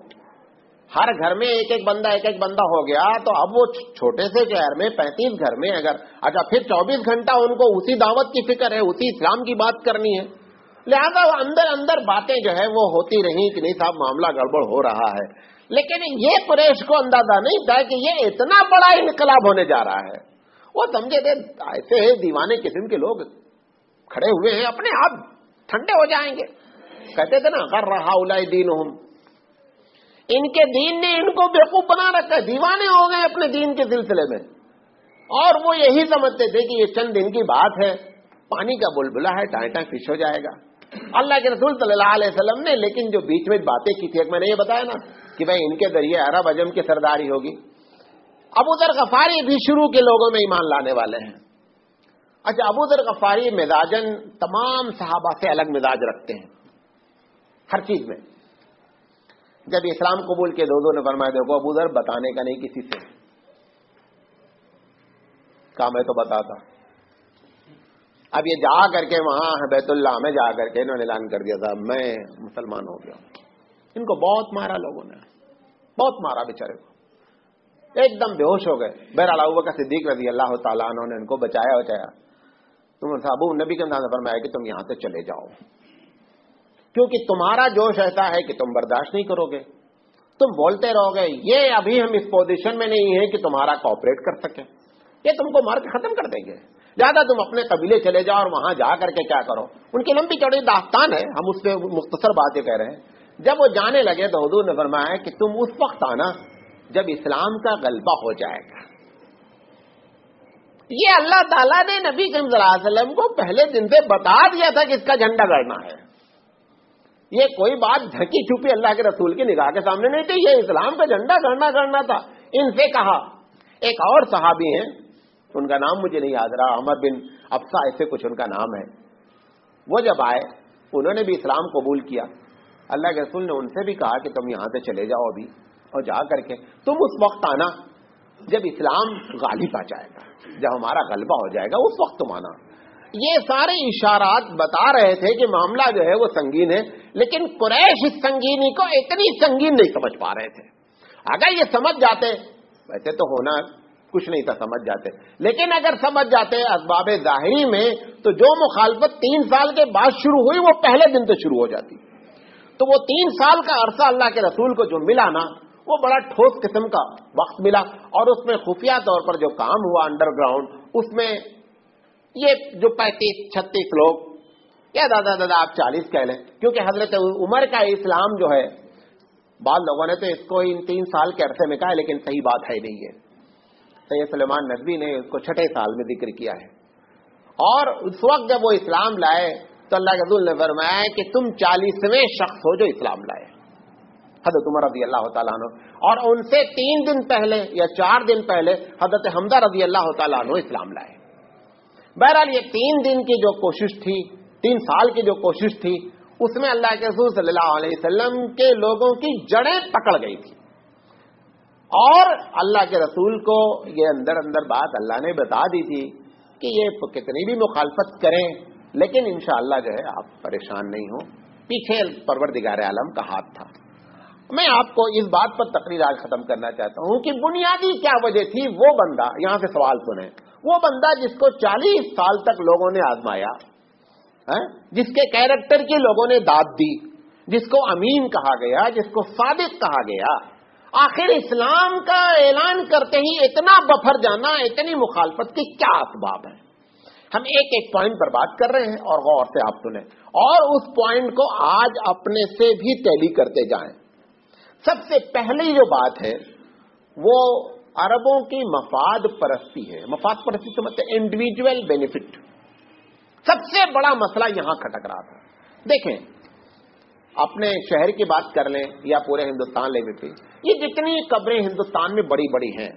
ہر گھر میں ایک ایک بندہ ہو گیا تو اب وہ چھوٹے سے شہر میں 35 گھر میں اگر اچھا پھر 24 گھنٹہ ان کو اسی دعوت کی فکر ہے، اسی اسلام کی بات کرنی ہے. لہذا وہ اندر باتیں جو ہے وہ ہوتی رہی کہ نہیں صاحب معاملہ گڑبڑ ہو رہا ہے. لیکن یہ قریش کو اندازہ نہیں تھا کہ یہ اتنا بڑا انقلاب ہونے جا رہا ہے. وہ سمجھے تھے ایسے دیوانے قسم کے لوگ کھڑے ہوئے ہیں، اپنے آپ ٹھنڈے ہو جائیں گے. کہتے تھے نا غر ہؤلاء دینہم، ان کے دین نے ان کو بیوقوف بنا رکھا ہے، دیوانے ہو گئے اپنے دین کے سلسلے میں. اور وہ یہی سمجھتے تھے کہ یہ چند دن کی بات ہے، پانی کا بلبلا ہے، ٹائیں فش ہو جائے گا. اللہ کے رسول صلی اللہ علیہ وسلم نے لیکن جو بیچ میں باتیں کی تھی، ایک میں نے یہ بتایا نا کہ بھائی ان کے ذریعے عرب عجم کی سرداری ہوگی. ابو ذر غفاری بھی شروع کے لوگوں میں ایمان لانے والے ہیں. اچھا ابو ذر غفاری مزاجن تمام صحابہ سے الگ مزاج رکھتے ہیں ہر چیز میں. جب اسلام قبول کے لوگوں نے فرمایا دیکھو ابو ذر بتانے کا نہیں کسی سے، کہا میں تو بتاتا. اب یہ جا کر کے وہاں بیت اللہ میں جا کر کے انہوں نے اعلان کر دیا تھا میں مسلمان ہو گیا. ان کو بہت مارا لوگوں نے، بہت مارا بیچارے کو, ایک دم بے ہوش ہو گئے. بہرحال ابو بکر صدیق رضی اللہ تعالیٰ عنہ نے ان کو بچایا. تم ابو نبی کے انداز فرمایا کہ تم یہاں سے چلے جاؤ, کیونکہ تمہارا جوش ایسا ہے کہ تم برداشت نہیں کرو گے, تم بولتے رہو گے. یہ ابھی ہم اس پوزیشن میں نہیں ہیں کہ تمہارا کوآپریٹ کر سکیں, یہ تم کو مار کے ختم کر دیں گے. زیادہ تم اپنے قبیلے چلے جاؤ اور وہاں جا کر کے کیا کرو. ان کی لمبی چوڑی داستان ہے, ہم اس پہ مختصر باتیں کہہ رہے ہیں. جب وہ جانے لگے تو حضور نے فرمایا کہ تم اس وقت آنا جب اسلام کا غلبہ ہو جائے گا. یہ اللہ تعالیٰ نے نبی کریم صلی اللہ علیہ وسلم کو پہلے دن سے بتا دیا تھا کہ اس کا جھنڈا گڑنا ہے. یہ کوئی بات جھکی چھپی اللہ کے رسول کی نگاہ کے سامنے نہیں تھی, یہ اسلام کا جھنڈا گڑنا تھا. ان سے کہا, ایک اور صحابی ہیں, ان کا نام مجھے نہیں یاد رہا, عمر بن افسا ایسے کچھ ان کا نام ہے. وہ جب آئے انہوں نے بھی اسلام قبول کیا. اللہ کے رسول نے ان سے بھی کہا کہ تم یہاں سے چلے جاؤ ابھی, اور جا کر کے تم اس وقت آنا جب اسلام غالب آ جائے گا, جب ہمارا غلبہ ہو جائے گا اس وقت تم آنا. یہ سارے اشارات بتا رہے تھے کہ معاملہ جو ہے وہ سنگین ہے, لیکن قریش اس سنگینی کو اتنی سنگین نہیں سمجھ پا رہے تھے. اگر یہ سمجھ جاتے, ویسے تو ہونا کچھ نہیں تھا, سمجھ جاتے, لیکن اگر سمجھ جاتے اسباب ظاہری میں, تو جو مخالفت 3 سال کے بعد شروع ہوئی وہ پہلے دن سے شروع ہو جاتی. تو وہ 3 سال کا عرصہ اللہ کے رسول کو جو ملا نا, وہ بڑا ٹھوس قسم کا وقت ملا, اور اس میں خفیہ طور پر جو کام ہوا انڈر گراؤنڈ, اس میں یہ جو 35-36 لوگ, یا دادا آپ 40 کہہ لیں, کیونکہ حضرت عمر کا اسلام جو ہے, بعض لوگوں نے تو اس کو ان 3 سال کے عرصے میں کہا, لیکن صحیح بات ہے نہیں ہے. سید سلیمان ندوی نے اس کو 6 سال میں ذکر کیا ہے. اور اس وقت جب وہ اسلام لائے تو اللہ کے رسول نے فرمایا کہ تم 40ویں شخص ہو جو اسلام لائے, حضرت عمر رضی اللہ تعالیٰ عنہ. اور ان سے 3 دن پہلے یا 4 دن پہلے حضرت حمزہ رضی اللہ تعالیٰ عنہ اسلام لائے. بہرحال یہ 3 دن کی جو کوشش تھی, 3 سال کی جو کوشش تھی, اس میں اللہ کے رسول صلی اللہ علیہ وسلم کے لوگوں کی جڑیں پکڑ گئی تھی. اور اللہ کے رسول کو یہ اندر اندر بات اللہ نے بتا دی تھی کہ یہ کتنی بھی مخالفت کریں, لیکن انشاءاللہ جو ہے آپ پریشان نہیں ہو, پیچھے پروردگار عالم کا ہاتھ تھا. میں آپ کو اس بات پر تقریر آج ختم کرنا چاہتا ہوں کہ بنیادی کیا وجہ تھی. وہ بندہ, یہاں سے سوال سنیں, وہ بندہ جس کو 40 سال تک لوگوں نے آزمایا, جس کے کیریکٹر کی لوگوں نے داد دی, جس کو امین کہا گیا, جس کو صادق کہا گیا, آخر اسلام کا اعلان کرتے ہی اتنا بفر جانا, اتنی مخالفت کی کیا اسباب ہے؟ ہم ایک ایک پوائنٹ پر بات کر رہے ہیں, اور غور سے آپ سنیں, اور اس پوائنٹ کو آج اپنے سے بھی ٹیلی کرتے جائیں. سب سے پہلی جو بات ہے وہ عربوں کی مفاد پرستی ہے. مفاد پرستی سے مطلب انڈیویجول بینیفٹ. سب سے بڑا مسئلہ یہاں کھٹک رہا تھا. دیکھیں, اپنے شہر کی بات کر لیں یا پورے ہندوستان لے لیتے, یہ جتنی قبریں ہندوستان میں بڑی بڑی ہیں,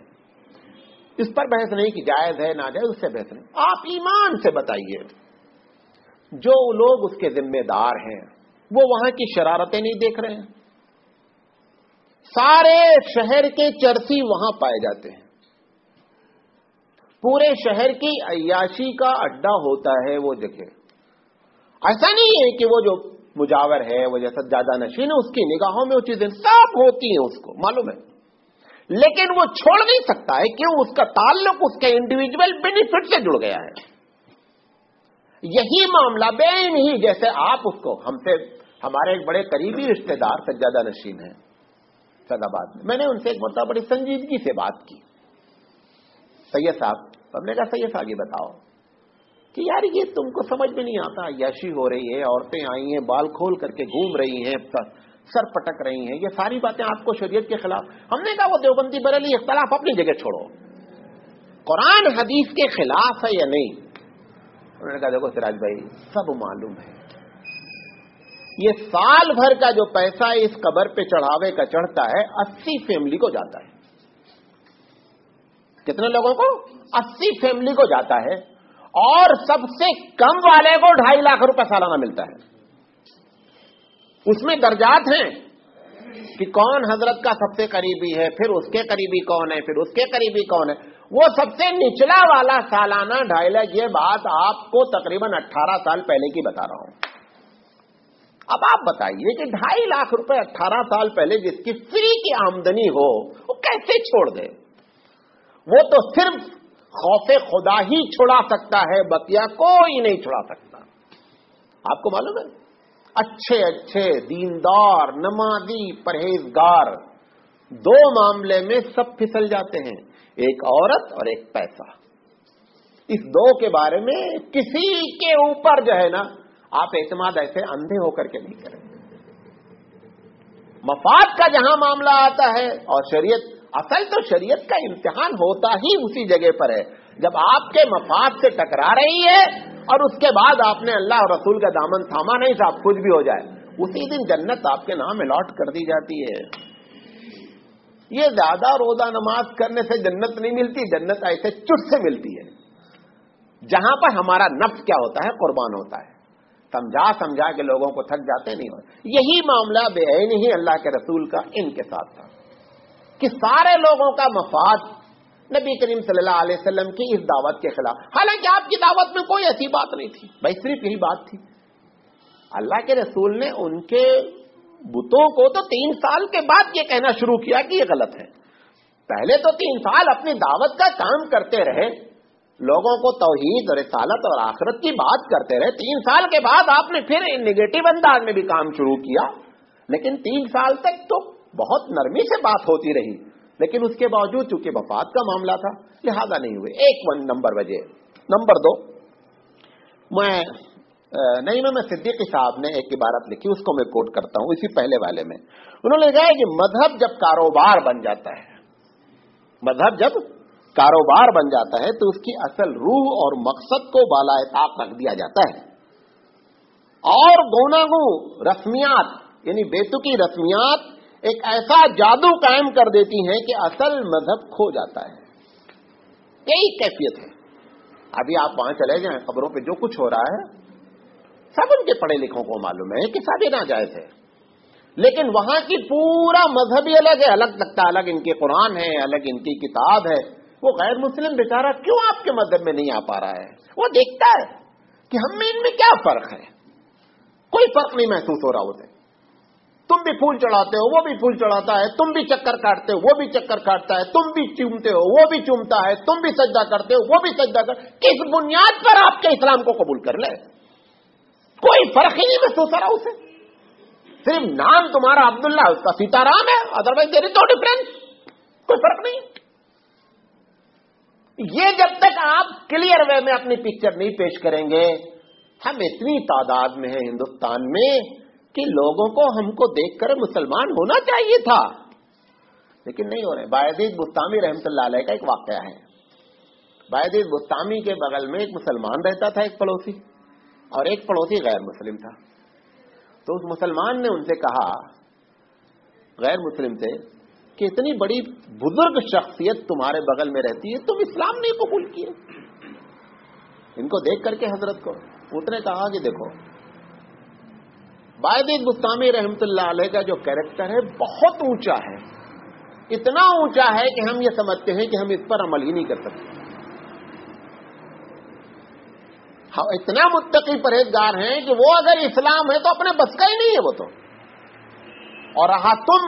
اس پر بحث نہیں کہ جائز ہے ناجائز, اس سے بحث نہیں. آپ ایمان سے بتائیے, جو لوگ اس کے ذمہ دار ہیں وہ وہاں کی شرارتیں نہیں دیکھ رہے ہیں؟ سارے شہر کے چرسی وہاں پائے جاتے ہیں, پورے شہر کی عیاشی کا اڈا ہوتا ہے وہ جگہ. ایسا نہیں ہے کہ وہ جو مجاور ہے, وہ جیسا زیادہ نشین ہے, اس کی نگاہوں میں وہ چیزیں صاف ہوتی ہیں, اس کو معلوم ہے, لیکن وہ چھوڑ نہیں سکتا ہے. کیوں؟ اس کا تعلق اس کے انڈیویجول بینیفٹ سے جڑ گیا ہے. یہی معاملہ بین ہی, جیسے آپ اس کو, ہم سے ہمارے ایک بڑے قریبی رشتہ دار سجادہ نشین ہیں فیض آباد میں نے ان سے ایک مرتبہ بڑی سنجیدگی سے بات کی. سید صاحب, ہم نے کہا سید صاحب یہ بتاؤ کہ یار یہ تم کو سمجھ میں نہیں آتا, عیاشی ہو رہی ہے, عورتیں آئی ہیں بال کھول کر کے گھوم رہی ہیں, سر پٹک رہی ہیں, یہ ساری باتیں آپ کو شریعت کے خلاف. ہم نے کہا وہ دیوبندی بریلوی اختلاف اپنی جگہ چھوڑو, قرآن حدیث کے خلاف ہے یا نہیں؟ انہوں نے کہا دیکھو سراج بھائی, سب معلوم ہے, یہ سال بھر کا جو پیسہ اس قبر پہ چڑھاوے کا چڑھتا ہے 80 فیملی کو جاتا ہے. کتنے لوگوں کو؟ 80 فیملی کو جاتا ہے, اور سب سے کم والے کو 2.5 لاکھ روپے سالانہ ملتا ہے. اس میں درجات ہیں کہ کون حضرت کا سب سے قریبی ہے, پھر اس کے قریبی کون ہے, پھر اس کے قریبی کون ہے. وہ سب سے نچلا والا سالانہ 2.5 لاکھ. یہ بات آپ کو تقریباً 18 سال پہلے کی بتا رہا ہوں. اب آپ بتائیے کہ 2.5 لاکھ روپے 18 سال پہلے جس کی فری کی آمدنی ہو وہ کیسے چھوڑ دے؟ وہ تو صرف خوف خدا ہی چھڑا سکتا ہے، بقیہ کوئی نہیں چھڑا سکتا۔ آپ کو معلوم ہے اچھے دیندار نمازی پرہیزگار 2 معاملے میں سب پھسل جاتے ہیں، ایک عورت اور ایک پیسہ۔ اس 2 کے بارے میں کسی کے اوپر جو ہے نا آپ اعتماد ایسے اندھے ہو کر کے نہیں کریں۔ مفاد کا جہاں معاملہ آتا ہے اور شریعت، اصل تو شریعت کا امتحان ہوتا ہی اسی جگہ پر ہے جب آپ کے مفاد سے ٹکرا رہی ہے اور اس کے بعد آپ نے اللہ اور رسول کا دامن تھاما نہیں صاحب کچھ بھی ہو جائے، اسی دن جنت آپ کے نام الاٹ کر دی جاتی ہے۔ یہ زیادہ روزہ نماز کرنے سے جنت نہیں ملتی، جنت ایسے چٹ سے ملتی ہے جہاں پر ہمارا نفس کیا ہوتا ہے، قربان ہوتا ہے، سمجھا کے لوگوں کو تھک جاتے نہیں ہوتے۔ یہی معاملہ بے عین ہی اللہ کے رسول کا ان کے ساتھ تھا کہ سارے لوگوں کا مفاد نبی کریم صلی اللہ علیہ وسلم کی اس دعوت کے خلاف، حالانکہ آپ کی دعوت میں کوئی ایسی بات نہیں تھی، بھائی صرف یہی بات تھی۔ اللہ کے رسول نے ان کے بتوں کو تو 3 سال کے بعد یہ کہنا شروع کیا کہ یہ غلط ہے۔ پہلے تو 3 سال اپنی دعوت کا کام کرتے رہے، لوگوں کو توحید اور رسالت اور آخرت کی بات کرتے رہے۔ 3 سال کے بعد آپ نے پھر نیگیٹو انداز میں بھی کام شروع کیا، لیکن 3 سال تک تو بہت نرمی سے بات ہوتی رہی، لیکن اس کے باوجود چونکہ وفات کا معاملہ تھا لہذا نہیں ہوئے۔ ایک نمبر وجہ۔ نمبر 2، میں صدیقی صاحب نے ایک عبارت لکھی، اس کو میں کوٹ کرتا ہوں اسی پہلے والے میں۔ انہوں نے کہا کہ مذہب جب کاروبار بن جاتا ہے، مذہب جب کاروبار بن جاتا ہے تو اس کی اصل روح اور مقصد کو بالائے طاق رکھ دیا جاتا ہے، اور گوناگوں رسمیات یعنی بیتوکی رسمیات ایک ایسا جادو قائم کر دیتی ہیں کہ اصل مذہب کھو جاتا ہے۔ یہی کیفیت ہے۔ ابھی آپ وہاں چلے جائیں، خبروں پہ جو کچھ ہو رہا ہے سب ان کے پڑھے لکھوں کو معلوم ہے کہ سب ناجائز ہے، لیکن وہاں کی پورا مذہب ہی الگ ہے، الگ لگتا ہے، الگ ان کے قرآن ہے، الگ ان کی کتاب ہے۔ وہ غیر مسلم بیچارہ کیوں آپ کے مذہب میں نہیں آ پا رہا ہے؟ وہ دیکھتا ہے کہ ہم میں ان میں کیا فرق ہے، کوئی فرق نہیں محسوس ہو رہا ہوتا ہے۔ تم بھی پھول چڑھاتے ہو، وہ بھی پھول چڑھاتا ہے، تم بھی چکر کاٹتے ہو، وہ بھی چکر کاٹتا ہے، تم بھی چومتے ہو، وہ بھی چومتا ہے، تم بھی سجدہ کرتے ہو، وہ بھی سجدہ کرتا ہے۔ کس بنیاد پر آپ کے اسلام کو قبول کر لے؟ کوئی فرق ہی نہیں محسوس ہو رہا اسے، صرف نام تمہارا عبداللہ، اس کا سیتا رام ہے، otherwise there is no difference, کوئی فرق نہیں۔ یہ جب تک آپ کلیئر وے میں اپنی پکچر نہیں پیش کریں گے، ہم اتنی تعداد میں ہیں ہندوستان میں کہ لوگوں کو ہم کو دیکھ کر مسلمان ہونا چاہیے تھا، لیکن نہیں ہو رہے۔ بایزید بستامی رحمۃ اللہ علیہ کا ایک واقعہ ہے۔ بایزید بستامی کے بغل میں ایک مسلمان رہتا تھا، ایک پڑوسی، اور ایک پڑوسی غیر مسلم تھا۔ تو اس مسلمان نے ان سے کہا، غیر مسلم سے، کہ اتنی بڑی بزرگ شخصیت تمہارے بغل میں رہتی ہے، تم اسلام نہیں قبول کیے؟ ان کو دیکھ کر کے حضرت کو اس نے کہا کہ دیکھو، بایزید بستامی رحمۃ اللہ علیہ کا جو کیریکٹر ہے بہت اونچا ہے، اتنا اونچا ہے کہ ہم یہ سمجھتے ہیں کہ ہم اس پر عمل ہی نہیں کر سکتے۔ اتنا متقی پرہیزگار ہیں کہ وہ اگر اسلام ہے تو اپنے بس کا ہی نہیں ہے وہ تو، اور رہا تم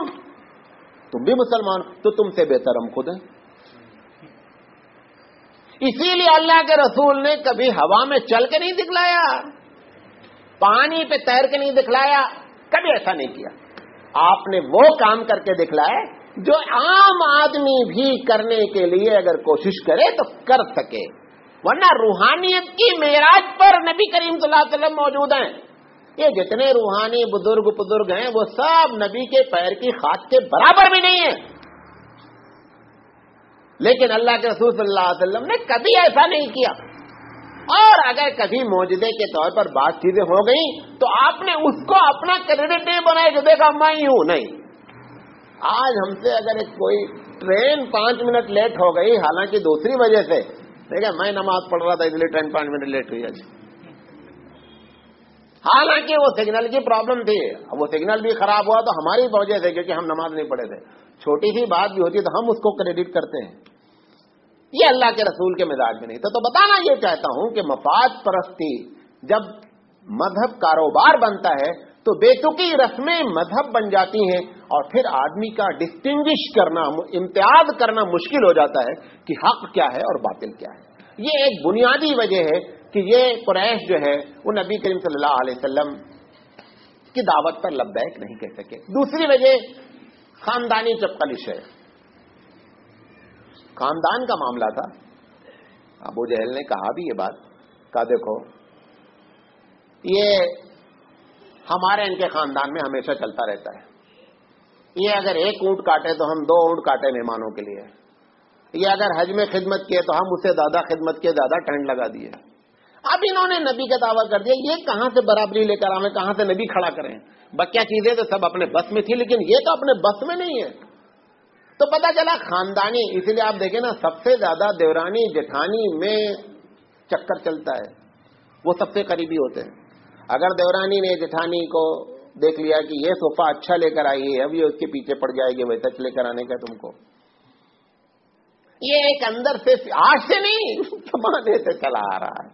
بھی مسلمان تو تم سے بہتر ہم خود ہیں۔ اسی لیے اللہ کے رسول نے کبھی ہوا میں چل کے نہیں دکھلایا، پانی پہ تیر کے نہیں دکھلایا، کبھی ایسا نہیں کیا۔ آپ نے وہ کام کر کے دکھلائے جو عام آدمی بھی کرنے کے لیے اگر کوشش کرے تو کر سکے، ورنہ روحانیت کی معراج پر نبی کریم صلی اللہ علیہ وسلم موجود ہیں۔ یہ جتنے روحانی بزرگ ہیں وہ سب نبی کے پیر کی خاک کے برابر بھی نہیں ہیں، لیکن اللہ کے رسول صلی اللہ علیہ وسلم نے کبھی ایسا نہیں کیا۔ اور اگر کبھی معجزے کے طور پر بات چیزیں ہو گئی تو آپ نے اس کو اپنا کریڈٹ نہیں بنایا جو دیکھا میں ہی ہوں، نہیں۔ آج ہم سے اگر کوئی ٹرین 5 منٹ لیٹ ہو گئی، حالانکہ دوسری وجہ سے، دیکھا میں نماز پڑھ رہا تھا اس لیے ٹرین 5 منٹ لیٹ ہوئی، حالانکہ وہ سگنل کی پرابلم تھی، وہ سگنل بھی خراب ہوا تو ہماری وجہ سے، کیونکہ ہم نماز نہیں پڑھے تھے۔ چھوٹی سی بات بھی ہوتی ہے تو ہم اس کو کریڈٹ کرتے ہیں، یہ اللہ کے رسول کے مزاج میں نہیں تھا۔ تو بتانا یہ چاہتا ہوں کہ مفاد پرستی جب مذہب کاروبار بنتا ہے تو بیتوکی رسمیں مذہب بن جاتی ہیں اور پھر آدمی کا ڈسٹنگوش کرنا، امتیاز کرنا مشکل ہو جاتا ہے کہ حق کیا ہے اور باطل کیا ہے۔ یہ ایک بنیادی وجہ ہے کہ یہ قریش جو ہے وہ نبی کریم صلی اللہ علیہ وسلم کی دعوت پر لبیک نہیں کہہ سکے۔ دوسری وجہ خاندانی چپقلش ہے، خاندان کا معاملہ تھا۔ ابو جہل نے کہا بھی یہ بات، کہا دیکھو یہ ہمارے ان کے خاندان میں ہمیشہ چلتا رہتا ہے، یہ اگر ایک اونٹ کاٹے تو ہم 2 اونٹ کاٹے مہمانوں کے لیے، یہ اگر حج میں خدمت کیے تو ہم اسے زیادہ خدمت کے زیادہ ٹینٹ لگا دیے۔ اب انہوں نے نبی کا دعویٰ کر دیا، یہ کہاں سے برابری لے کر آئیں، کہاں سے نبی کھڑا کریں؟ بقیہ چیزیں تو سب اپنے بس میں تھی، لیکن یہ تو اپنے بس میں نہیں ہے۔ تو پتا چلا خاندانی، اسی لیے آپ دیکھیں نا سب سے زیادہ دیورانی جٹھانی میں چکر چلتا ہے، وہ سب سے قریبی ہوتے ہیں۔ اگر دیورانی نے جٹھانی کو دیکھ لیا کہ یہ صوفہ اچھا لے کر آئی ہے، اب یہ اس کے پیچھے پڑ جائے گی، ویسا لے کر آنے کا تم کو۔ یہ ایک اندر سے، آج سے نہیں زمانے سے چلا آ رہا ہے۔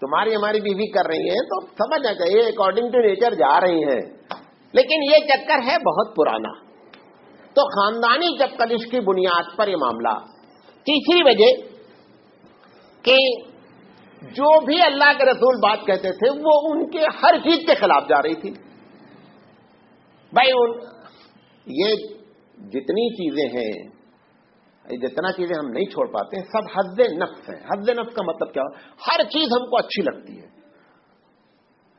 تمہاری ہماری بیوی کر رہی ہے تو سمجھنا چاہیے اکارڈنگ ٹو نیچر جا رہی ہیں، لیکن یہ چکر ہے بہت پرانا۔ تو خاندانی چپقلش کی بنیاد پر یہ معاملہ۔ تیسری وجہ کہ جو بھی اللہ کے رسول بات کہتے تھے وہ ان کے ہر چیز کے خلاف جا رہی تھی۔ بھائی یہ جتنی چیزیں ہیں، جتنا چیزیں ہم نہیں چھوڑ پاتے ہیں، سب حد نفس ہیں۔ حد نفس کا مطلب کیا؟ ہر چیز ہم کو اچھی لگتی ہے۔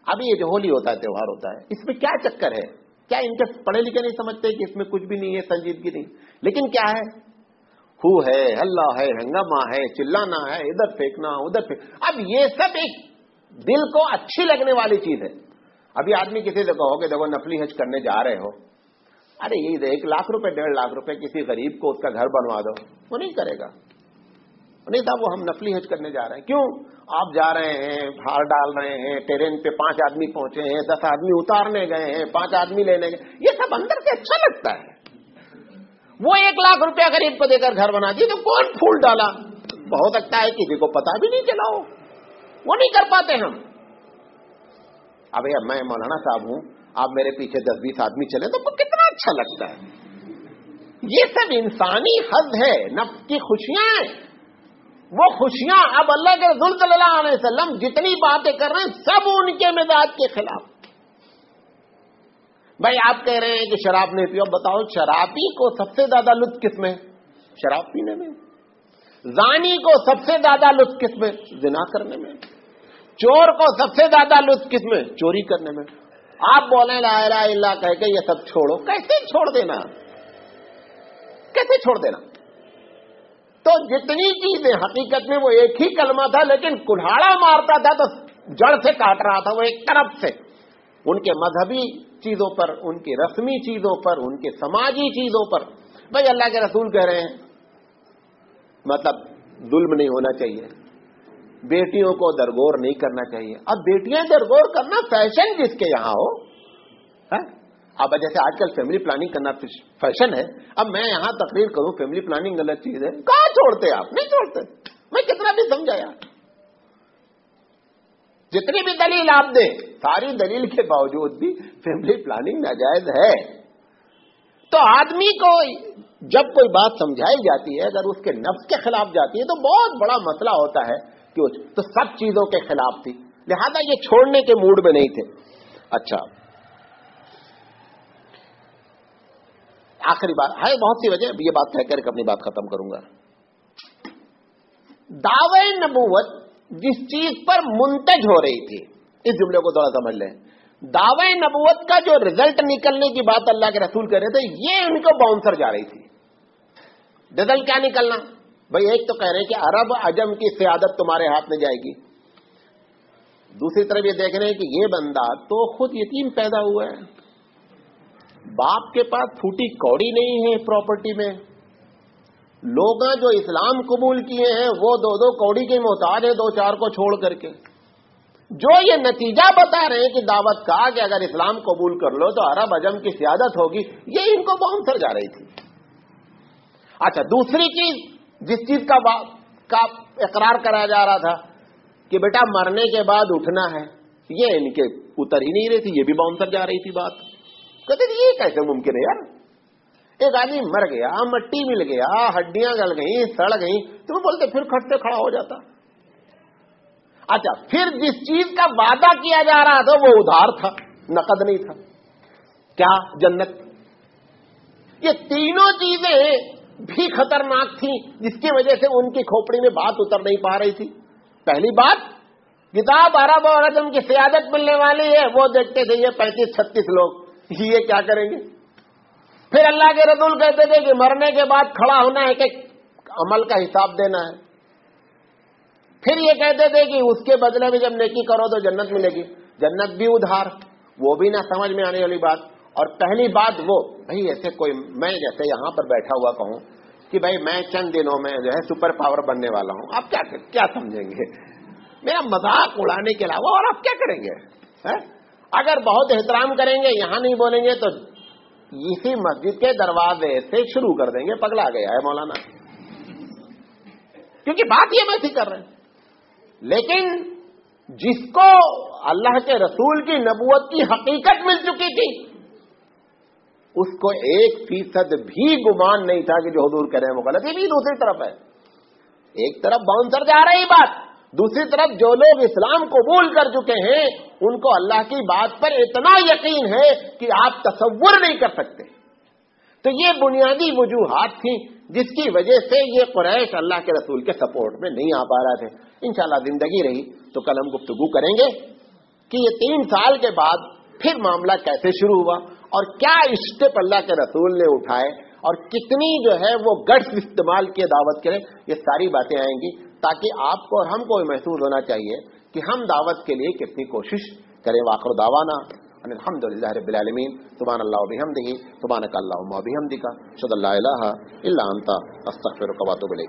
ابھی یہ جو ہولی ہوتا ہے، تہوار ہوتا ہے، اس میں کیا چکر ہے؟ کیا ان کے پڑھے لکھے نہیں سمجھتے کہ اس میں کچھ بھی نہیں ہے، سنجیدگی نہیں؟ لیکن کیا ہے؟ ہو ہے، ہلہ ہے، ہنگامہ ہے، چلانا ہے، ادھر پھینکنا ادھر پھینک۔ اب یہ سب ایک دل کو اچھی لگنے والی چیز ہے۔ ابھی آدمی کسی سے کہو کہ دیکھو نفلی حج کرنے جا رہے ہو، ارے یہ 1 لاکھ روپے 1.5 لاکھ روپے کسی غریب کو اس کا گھر بنوا دو، وہ نہیں کرے گا۔ نہیں صاحب وہ ہم نفلی حج کرنے جا رہے ہیں۔ کیوں؟ آپ جا رہے ہیں، بھاڑ ڈال رہے ہیں، ٹرین پہ 5 آدمی پہنچے ہیں، 10 آدمی اتارنے گئے ہیں، 5 آدمی لینے گئے، یہ سب اندر سے اچھا لگتا ہے۔ وہ 1 لاکھ روپیہ غریب کو دے کر گھر بنا دیے تو کون پھول ڈالا؟ ہو سکتا ہے کسی کو پتا بھی نہیں چلا ہو، وہ نہیں کر پاتے ہم۔ اب میں مولانا صاحب ہوں، آپ میرے پیچھے 10-20 آدمی چلے تو کتنا اچھا لگتا ہے۔ یہ سب انسانی حظ ہے، نفس کی خوشیاں ہیں۔ وہ خوشیاں اب اللہ کے رسول صلی اللہ علیہ وسلم جتنی باتیں کر رہے ہیں سب ان کے مزاج کے خلاف۔ بھائی آپ کہہ رہے ہیں کہ شراب نہیں پیو، بتاؤ شرابی کو سب سے زیادہ لطف کس میں؟ شراب پینے میں۔ زانی کو سب سے زیادہ لطف کس میں؟ زنا کرنے میں۔ چور کو سب سے زیادہ لطف کس میں؟ چوری کرنے میں۔ آپ بولیں لا الہ الا اللہ کہہ کے یہ سب چھوڑو، کیسے چھوڑ دینا؟ کیسے چھوڑ دینا؟ تو جتنی چیزیں حقیقت میں وہ ایک ہی کلمہ تھا، لیکن کلہاڑا مارتا تھا تو جڑ سے کاٹ رہا تھا وہ ایک طرف سے۔ ان کے مذہبی چیزوں پر، ان کی رسمی چیزوں پر، ان کے سماجی چیزوں پر۔ بھائی اللہ کے رسول کہہ رہے ہیں مطلب ظلم نہیں ہونا چاہیے، بیٹیوں کو درگور نہیں کرنا چاہیے۔ اب بیٹیاں درگور کرنا فیشن جس کے یہاں ہو، اب جیسے آج کل فیملی پلاننگ کرنا فیشن ہے، اب میں یہاں تقریر کروں فیملی پلاننگ غلط چیز ہے، کہاں چھوڑتے آپ؟ نہیں چھوڑتے۔ میں کتنا بھی سمجھایا، جتنی بھی دلیل آپ دیں، ساری دلیل کے باوجود بھی فیملی پلاننگ ناجائز ہے۔ تو آدمی کو جب کوئی بات سمجھائی جاتی ہے، اگر اس کے نفس کے خلاف جاتی ہے تو بہت بڑا مسئلہ ہوتا ہے کہ تو سب چیزوں کے خلاف تھی، لہذا یہ چھوڑنے کے موڈ میں نہیں تھے۔ اچھا آخری بات ہے، بہت سی وجہ، یہ بات کہہ کر اپنی بات ختم کروں گا۔ دعوی نبوت جس چیز پر منتج ہو رہی تھی، اس جملے کو تھوڑا سمجھ لیں، دعوی نبوت کا جو رزلٹ نکلنے کی بات اللہ کے رسول کہہ رہے تھے، یہ ان کو باؤنسر جا رہی تھی۔ رزلٹ کیا نکلنا؟ بھائی ایک تو کہہ رہے ہیں کہ عرب عجم کی سیادت تمہارے ہاتھ میں جائے گی، دوسری طرف یہ دیکھ رہے ہیں کہ یہ بندہ تو خود یتیم پیدا ہوا ہے، باپ کے پاس پھوٹی کوڑی نہیں ہے پراپرٹی میں، لوگ جو اسلام قبول کیے ہیں وہ 2 کوڑی کے محتاج ہیں 2-4 کو چھوڑ کر کے۔ جو یہ نتیجہ بتا رہے ہیں کہ دعوت کا کہ اگر اسلام قبول کر لو تو عرب عجم کی سیادت ہوگی، یہ ان کو باؤنسر جا رہی تھی۔ اچھا دوسری چیز جس چیز کا اقرار کرایا جا رہا تھا کہ بیٹا مرنے کے بعد اٹھنا ہے، یہ ان کے اتر ہی نہیں رہی تھی, یہ بھی باؤنسر جا رہی تھی بات. کہتے تھے یہ کیسے ممکن ہے یار, ایک آدمی مر گیا, مٹی مل گیا, ہڈیاں گل گئیں, سڑ گئیں, تو وہ بولتے پھر کھٹ سے کھڑا ہو جاتا. اچھا, پھر جس چیز کا وعدہ کیا جا رہا تھا وہ ادھار تھا, نقد نہیں تھا. کیا؟ جنت. یہ تینوں چیزیں بھی خطرناک تھیں, جس کی وجہ سے ان کی کھوپڑی میں بات اتر نہیں پا رہی تھی. پہلی بات, کتاب عرب اور عجم کی سیادت ملنے والی ہے, وہ دیکھتے تھے یہ 35-36 لوگ, یہ کیا کریں گے. پھر اللہ کے رسول کہتے تھے کہ مرنے کے بعد کھڑا ہونا ہے کہ عمل کا حساب دینا ہے. پھر یہ کہتے تھے کہ اس کے بدلے میں جب نیکی کرو تو جنت ملے گی. جنت بھی ادھار, وہ بھی نہ سمجھ میں آنے والی بات. اور پہلی بات وہ, بھائی ایسے کوئی, میں جیسے یہاں پر بیٹھا ہوا کہوں کہ بھائی میں چند دنوں میں جو ہے سپر پاور بننے والا ہوں, آپ کیا سمجھیں گے؟ میرا مذاق اڑانے کے علاوہ اور آپ کیا کریں گے؟ اگر بہت احترام کریں گے, یہاں نہیں بولیں گے, تو اسی مسجد کے دروازے سے شروع کر دیں گے, پگلا گیا ہے مولانا, کیونکہ بات یہ میں کر رہے ہیں. لیکن جس کو اللہ کے رسول کی نبوت کی حقیقت مل چکی تھی, اس کو 1% بھی گمان نہیں تھا کہ جو حضور کہہ رہے ہیں وہ غلط. یہ بھی دوسری طرف ہے, ایک طرف باؤنسر جا رہی بات, دوسری طرف جو لوگ اسلام قبول کر چکے ہیں ان کو اللہ کی بات پر اتنا یقین ہے کہ آپ تصور نہیں کر سکتے. تو یہ بنیادی وجوہات تھی جس کی وجہ سے یہ قریش اللہ کے رسول کے سپورٹ میں نہیں آ پا رہے تھے. انشاءاللہ زندگی رہی تو کل ہم گفتگو کریں گے کہ یہ 3 سال کے بعد پھر معاملہ کیسے شروع ہوا اور کیا اسٹیپ اللہ کے رسول نے اٹھائے اور کتنی جو ہے وہ گٹس استعمال کیے دعوت کے لیے. یہ ساری باتیں آئیں گی تاکہ آپ کو اور ہم کو محسوس ہونا چاہیے کہ ہم دعوت کے لیے کتنی کوشش کریں. وآخر دعوانا الحمدللہ رب العالمین. سبحان اللہ وبحمدہ, سبحانک اللہم وبحمدک, اشہد ان لا الہ الا انت, استغفرک واتوب الیک.